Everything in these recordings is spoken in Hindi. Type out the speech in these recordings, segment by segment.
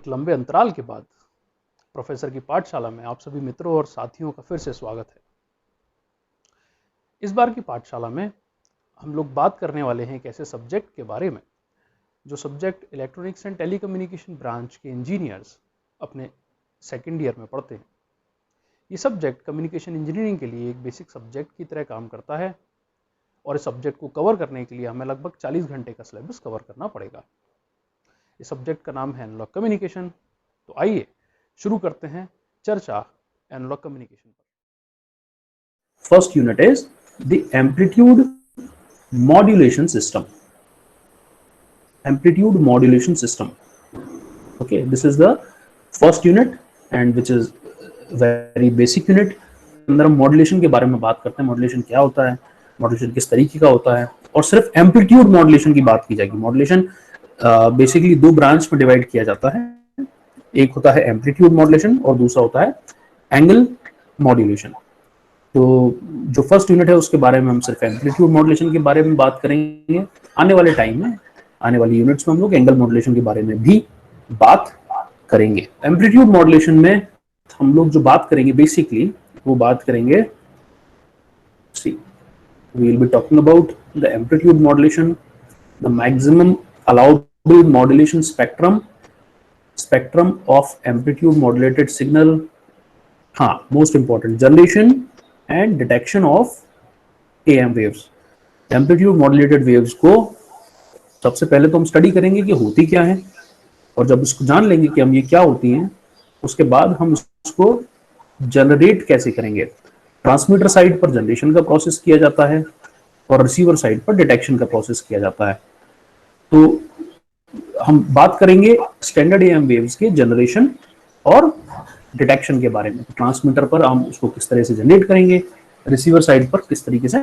लंबे अंतराल के बाद प्रोफेसर की पाठशाला में आप सभी मित्रों और साथियों का फिर से स्वागत है। इस बार की पाठशाला में हम लोग बात करने वाले हैं एक ऐसे सब्जेक्ट के बारे में जो subject electronics and telecommunication branch के इंजीनियर्स अपने सेकेंड ईयर में पढ़ते हैं। ये सब्जेक्ट कम्युनिकेशन इंजीनियरिंग के लिए एक बेसिक सब्जेक्ट की तरह काम करता है और इस सब्जेक्ट को कवर करने के लिए हमें लगभग 40 घंटे का सिलेबस कवर करना पड़ेगा। इस सब्जेक्ट का नाम है एनालॉग कम्युनिकेशन। तो आइए शुरू करते हैं चर्चा एनालॉग कम्युनिकेशन पर। First unit is the amplitude modulation system. Amplitude modulation system, okay, this is the first unit and which is very basic unit। अंदर हम मॉड्यूलेशन के बारे में बात करते हैं। मॉड्यूलेशन क्या होता है, मॉड्यूलेशन किस तरीके का होता है, और सिर्फ एम्पलीट्यूड मॉड्यूलेशन की बात की जाएगी। मॉड्यूलेशन बेसिकली दो ब्रांच में डिवाइड किया जाता है, एक होता है एम्पलीट्यूड मॉड्यूलेशन और दूसरा होता है एंगल मॉड्यूलेशन। तो जो फर्स्ट यूनिट है उसके बारे में हम सिर्फ एम्पलीट्यूड मॉड्यूलेशन के बारे में बात करेंगे। आने वाले टाइम में, आने वाली यूनिट्स में हम लोग एंगल मॉड्यूलेशन के बारे में भी बात करेंगे। एम्पलीट्यूड मॉड्यूलेशन में हम लोग जो बात करेंगे बेसिकली वो बात करेंगे, सी we will be talking about the amplitude modulation, the maximum allowable modulation spectrum of amplitude modulated signal, हाँ most important, generation and detection of AM waves। amplitude modulated waves को सबसे पहले तो हम स्टडी करेंगे कि होती क्या है, और जब उसको जान लेंगे कि हम ये क्या होती हैं, उसके बाद हम उसको जनरेट कैसे करेंगे। ट्रांसमीटर साइड पर जनरेशन का प्रोसेस किया जाता है और रिसीवर साइड पर डिटेक्शन का प्रोसेस किया जाता है। तो हम बात करेंगे स्टैंडर्ड एएम वेव्स के जनरेशन और डिटेक्शन के बारे में। ट्रांसमीटर पर हम उसको किस तरह से जनरेट करेंगे, रिसीवर साइड पर किस तरीके से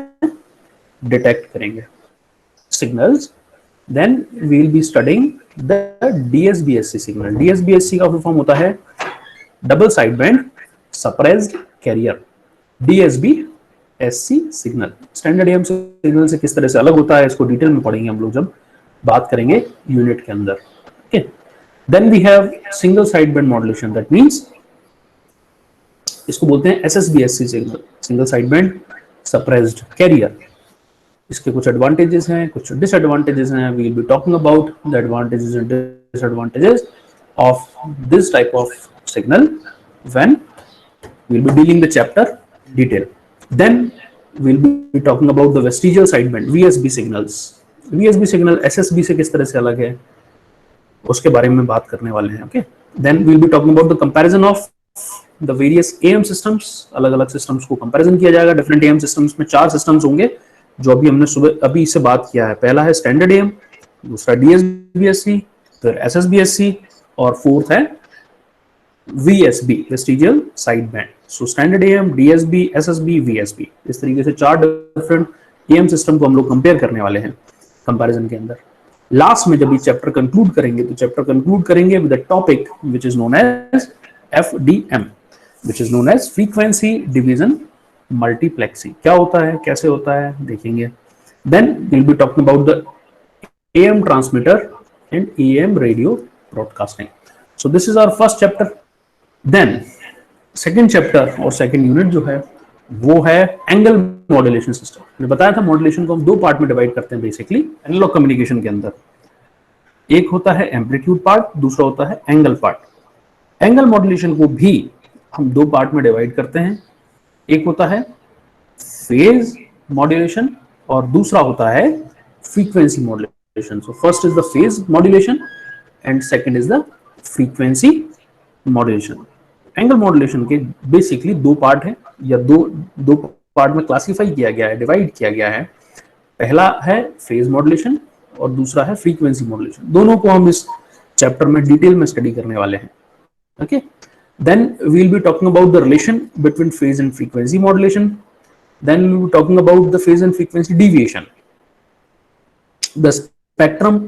डिटेक्ट करेंगे signals. Then we will be studying the DSBSC signal. DSBSC का फुल फॉर्म होता है double side band suppressed carrier. DSBSC signal standard AM signal से किस तरह से अलग होता है, इसको डिटेल में पढ़ेंगे हम लोग जब बात करेंगे यूनिट के अंदर। Okay, then we have single side band modulation, that means इसको बोलते हैं SSBSC signal, single side band suppressed carrier. इसके कुछ एडवांटेजेस हैं, कुछ डिसएडवांटेजेस हैं। We will be talking about the advantages and disadvantages of this type of signal when we will be dealing the chapter detail. Then we will be talking about the vestigial sideband VSB signals। VSB signal SSB से किस तरह से अलग है उसके बारे में बात करने वाले हैं। Okay, then we will be talking about the comparison of the various AM systems। अलग अलग सिस्टम्स को कंपैरिजन किया जाएगा। डिफरेंट AM सिस्टम्स में 4 सिस्टम्स होंगे जो अभी हमने सुबह अभी इससे बात किया है। पहला है स्टैंडर्ड AM, दूसरा DSBSC, फिर SSBSC और फोर्थ है VSB vestigial side band. So standard AM, DSB, SSB, VSB, इस तरीके से 4 डिफरेंट AM सिस्टम को हम लोग कंपेयर करने वाले हैं कंपैरिजन के अंदर। लास्ट में जब ये चैप्टर कंक्लूड करेंगे तो चैप्टर कंक्लूड करेंगे with the topic which is known as FDM, which is known as frequency division multiplexing. क्या होता है, कैसे होता है, देखेंगे। Then we will be talking about the AM transmitter and AM radio broadcasting. So this is our first chapter. Then second chapter और सेकेंड यूनिट जो है वो है एंगल मॉड्यूलेशन सिस्टम। मैंने बताया था मॉड्यूलेशन को हम 2 पार्ट में डिवाइड करते हैं बेसिकली एनालॉग कम्युनिकेशन के अंदर। एक होता है एम्पलीट्यूड पार्ट, दूसरा होता है एंगल पार्ट। एंगल मॉड्यूलेशन को भी हम 2 पार्ट में डिवाइड करते हैं। एक होता है फेज मॉड्यूलेशन और दूसरा होता है frequency modulation. So first is the phase modulation and second is the frequency modulation. Angle modulation के बेसिकली 2 पार्ट है या दो पार्ट में क्लासिफाई किया गया है, डिवाइड किया गया है। पहला है फेज मॉड्यूलेशन और दूसरा है फ्रीक्वेंसी मॉड्यूलेशन। दोनों को हम इस चैप्टर में डिटेल में स्टडी करने वाले हैं। Okay, then we will be talking about the relation between phase and frequency modulation. Then we will be talking about the phase and frequency deviation, the spectrum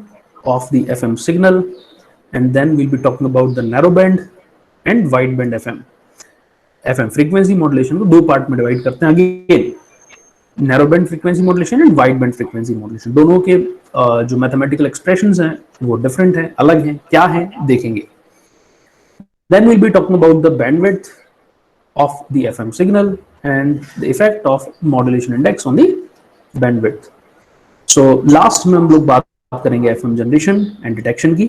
of the FM signal, and then we'll be talking about the narrow band and wide band FM frequency modulation को 2 पार्ट में डिवाइड करते हैं। Again narrow band frequency modulation and wide band frequency modulation, दोनों के जो मैथमेटिकल एक्सप्रेशंस हैं वो डिफरेंट हैं, अलग हैं। क्या है देखेंगे। Then we'll be talking about the bandwidth of the FM signal and the effect of modulation index on the bandwidth. So last में हम लोग बात करेंगे FM जनरेशन एंड डिटेक्शन की,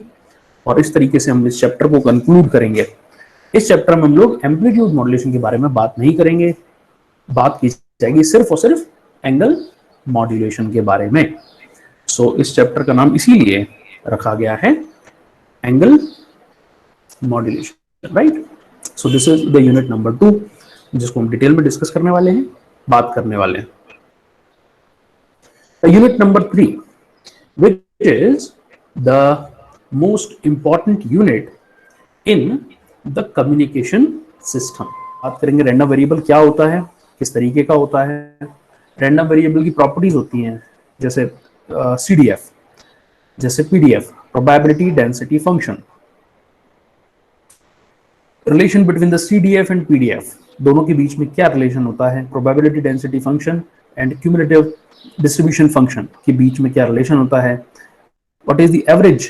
और इस तरीके से हम इस चैप्टर को कंक्लूड करेंगे। इस चैप्टर में हम लोग एम्पलीट्यूड मॉड्यूलेशन के बारे में बात नहीं करेंगे, बात की जाएगी सिर्फ और सिर्फ एंगल मॉड्यूलेशन के बारे में। सो इस चैप्टर का नाम इसीलिए रखा गया है angle modulation, right. So this is the unit number 2 जिसको हम डिटेल में डिस्कस करने वाले हैं, बात करने वाले हैं। Unit number 3 which is the most important unit in the communication system। बात करेंगे रैंडम वेरिएबल क्या होता है, किस तरीके का होता है। रैंडम वेरिएबल की प्रॉपर्टीज होती हैं जैसे CDF, जैसे PDF, probability density function. Relation between the CDF and PDF, दोनों के बीच में क्या रिलेशन होता है। Probability density function and cumulative distribution function के बीच में क्या रिलेशन होता है। What is the average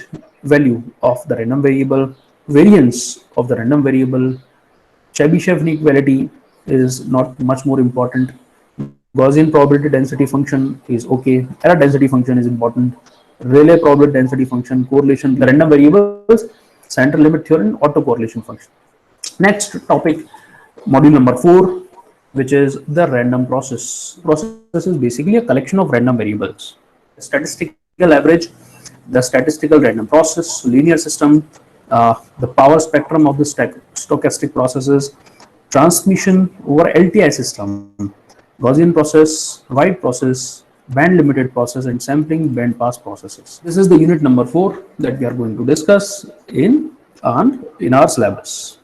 value of the random variable, variance of the random variable, Chebyshev inequality is not much more important, Gaussian probability density function is okay, error density function is important, Rayleigh probability density function, correlation, the random variables, central limit theorem, autocorrelation function. Next topic, module number 4, which is the random process. Process is basically a collection of random variables. Statistical average, the statistical random process, linear system, the power spectrum of the stochastic processes, transmission over LTI system, Gaussian process, wide process, band limited process, and sampling band pass processes. This is the unit number 4 that we are going to discuss in our syllabus.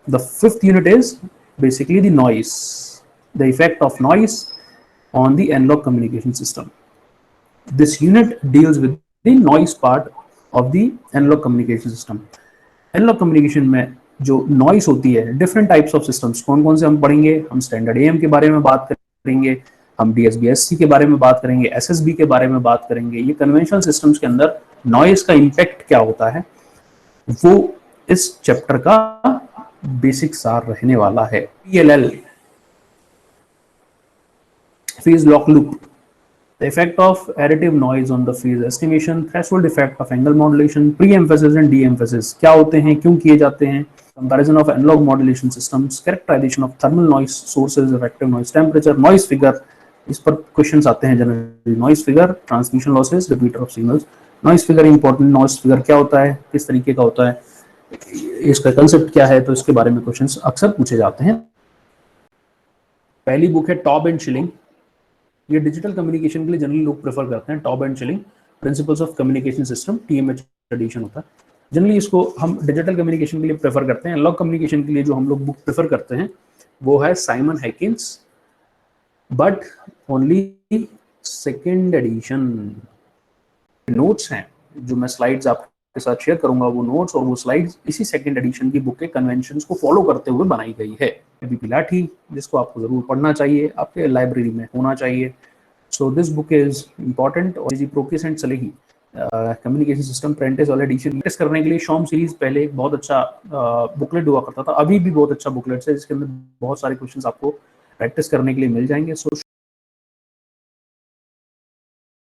The 5th unit is basically the noise, the effect of noise on the analog communication system. This unit deals with the noise part of the analog communication system. Analog communication में जो noise होती है, different types of systems कौन कौन से हम पढ़ेंगे। हम standard AM के बारे में बात करेंगे, हम DSB-SC के बारे में बात करेंगे, SSB के बारे में बात करेंगे। ये conventional systems के अंदर noise का impact क्या होता है, वो इस चैप्टर का बेसिक सार रहने वाला है। PLL, phase lock loop, the effect of additive noise on the phase estimation, threshold effect of angle modulation, pre-emphasis and de-emphasis क्या होते हैं, क्यों किए जाते हैं, comparison of analog modulation systems, characterization of thermal noise sources, effective noise temperature, noise figure, इस पर क्वेश्चंस आते हैं generally. noise figure, transmission losses, repeater of signals, noise figure important, noise figure क्या होता है, किस तरीके का होता है, इसका कंसेप्ट क्या है, तो इसके बारे में क्वेश्चंस अक्सर पूछे जाते हैं। पहली बुक है टॉब एंड शिलिंग, ये डिजिटल कम्युनिकेशन के लिए जनरली लोग प्रेफर करते हैं। Taub and Schilling, principles of communication system, TMH edition होता है। जनरली इसको हम डिजिटल कम्युनिकेशन के लिए प्रेफर करते हैं। एनालॉग कम्युनिकेशन के लिए जो हम लोग बुक प्रेफर करते हैं वो है Simon Haykins, but only second edition. Notes हैं जो मैं स्लाइड्स आपके साथ शेयर करूंगा, वो नोट्स और वो स्लाइड्स इसी सेकेंड एडिशन की बुक के कन्वेंशंस को फॉलो करते हुए बनाई गई है। पिलाठी, जिसको आपको जरूर पढ़ना चाहिए, आपके लाइब्रेरी में होना चाहिए। So this book is important. और जी प्रोकिस एंड सलेही कम्युनिकेशन सिस्टम प्रेंटिस वाला एडिशन टेस्ट करने के लिए शॉम सीरीज पहले एक बहुत अच्छा बुकलेट हुआ करता था, अभी भी बहुत अच्छा बुकलेट है जिसके अंदर बहुत सारे क्वेश्चंस आपको प्रैक्टिस करने के लिए मिल जाएंगे। सो